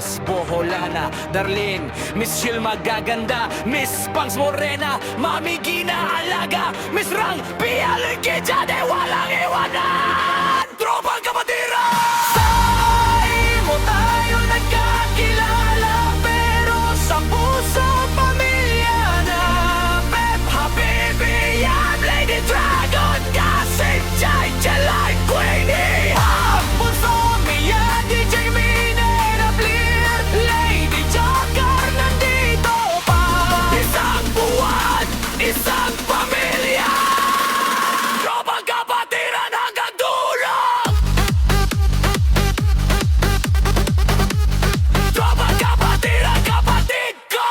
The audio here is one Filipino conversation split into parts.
Miss Boholana, Darlene, Miss Shil Magaganda, Miss Pangs Morena, Mami Gina Alaga, Miss Rang Pia Ligidya, de walang iwanan. Tropang Kapatiran! Sa imo tayo nagkakilala, pero sa puso pamilya na. Pep, Habibi, Yam, Lady Dragon, Gossip, Jai, Jalai, Queenie, Punso, Mia, DJ Minera, Bleer, Lady Joker, nandito pa. Isang buwan, isang pamilya, Tropang Kapatiran hanggang dulo. Tropang Kapatiran, kapatid ko.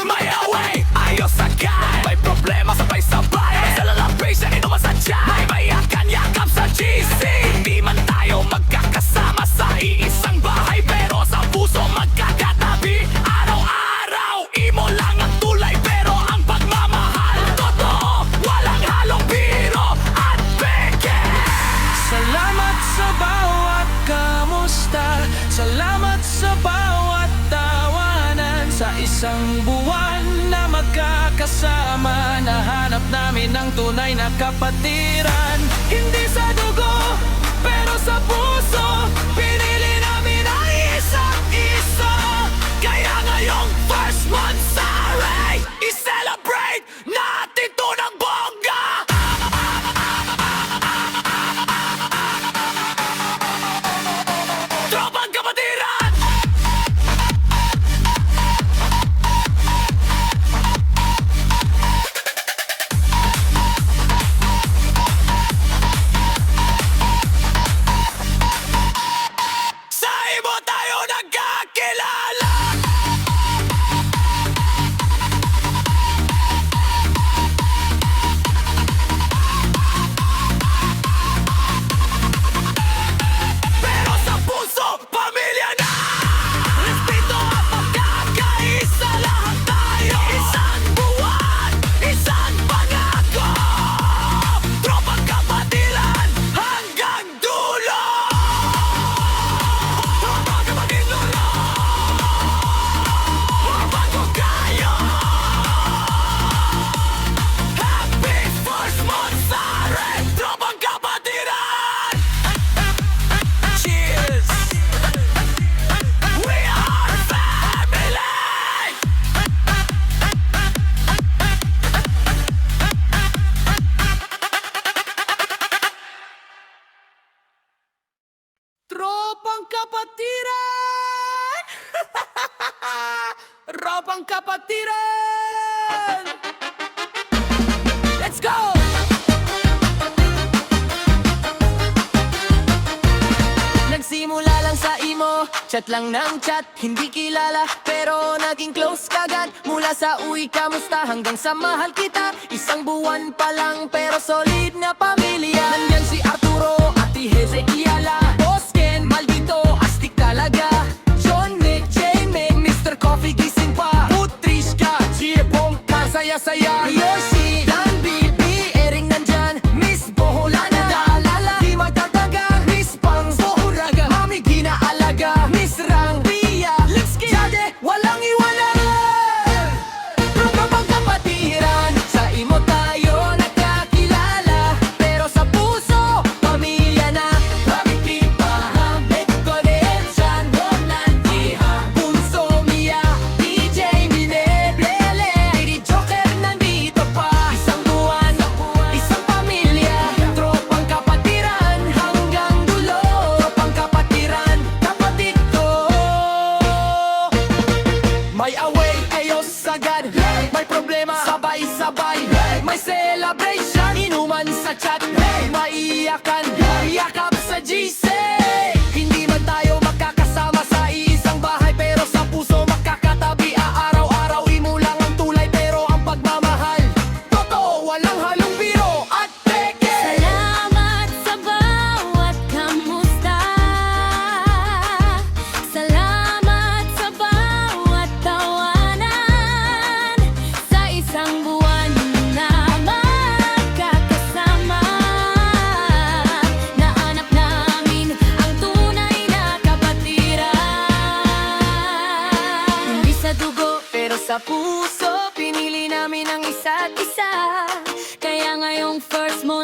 May away, ayos agad. May problema sabay-sabay. May salalapay sa inuman sa tiyan. May mayakan yakap sa GC. Hindi man tayo magkakasama sa iisang bahay, pero sa puso magkakatabi. Araw-araw, imo lang ang tulay, pero ang pagmamahal totoo, walang halong biro at peke. Salamat sa bawat kamusta, salamat sa bawat tawanan. Sa isang buwan na magkakasama, nahanap namin ang tunay na kapatiran. Hindi sa dugo, pero sa puso, pinili namin ang isa't isa. Kaya ngayong first month sa array, i-celebrate natin to ng bongga. Tropang Kapatiran! Sa imo tayo nagkakilala. Pero sa puso, pamilya na. Respeto at pagkakaisa, lahat tayo. Isang buwan, isang pangako. Tropang Kapatiran hanggang dulo. Tropang Kapatiran, bago kayo. Happy first month sa red, Tropang Kapatiran. Cheers! We are family! Tropang Kapatiran! Tropang Kapatiran! Let's go! Nagsimula lang sa imo, chat lang ng chat, hindi kilala, pero naging close kagad. Mula sa uy, kamusta hanggang sa mahal kita. Isang buwan pa lang, pero solid na pamilya. Nandyan si Arturo, Ate Hezekiala, Boss Ken, maldito, astig talaga. John, Nick, Jamie, Mr. Coffee, gising pa. Putrishka, Giepong, kasaya-saya. Yoshi, Dan, Bibi, Ering nandyan. Miss Boholana, Daalala, di magtataga. Miss Pangs, Bohuraga, Mami Gina Alaga. Miss Rang, Pia, Lipski, Jade, walang iwanan. Tropang Kapatiran, sa imo tayo nagkakilala, pero sa puso, pamilya na. Bakit di pa hambit ko din siyan, Ronaldiha, Punso, Mia, DJ Mineblele, Lady Joker, nandito pa. Isang buwan, isang pamilya, Tropang Kapatiran hanggang dulo. Tropang Kapatiran, kapatid ko. May away, ayos agad. May problema, sabay-sabay. May celebration, inuman sa chat. May iyakan, yakap sa GC. Hindi man tayo magkakasama sa iisang bahay, pero sa puso magkakatabi. Araw-araw, imo lang ang tulay, pero ang pagmamahal totoo, walang halong biro at peke. Salamat sa bawat kamusta, salamat sa bawat tawanan. Sa isang buwan na magkakasama, Sa puso, pinili namin ang isa't isa. Kaya ngayong first mo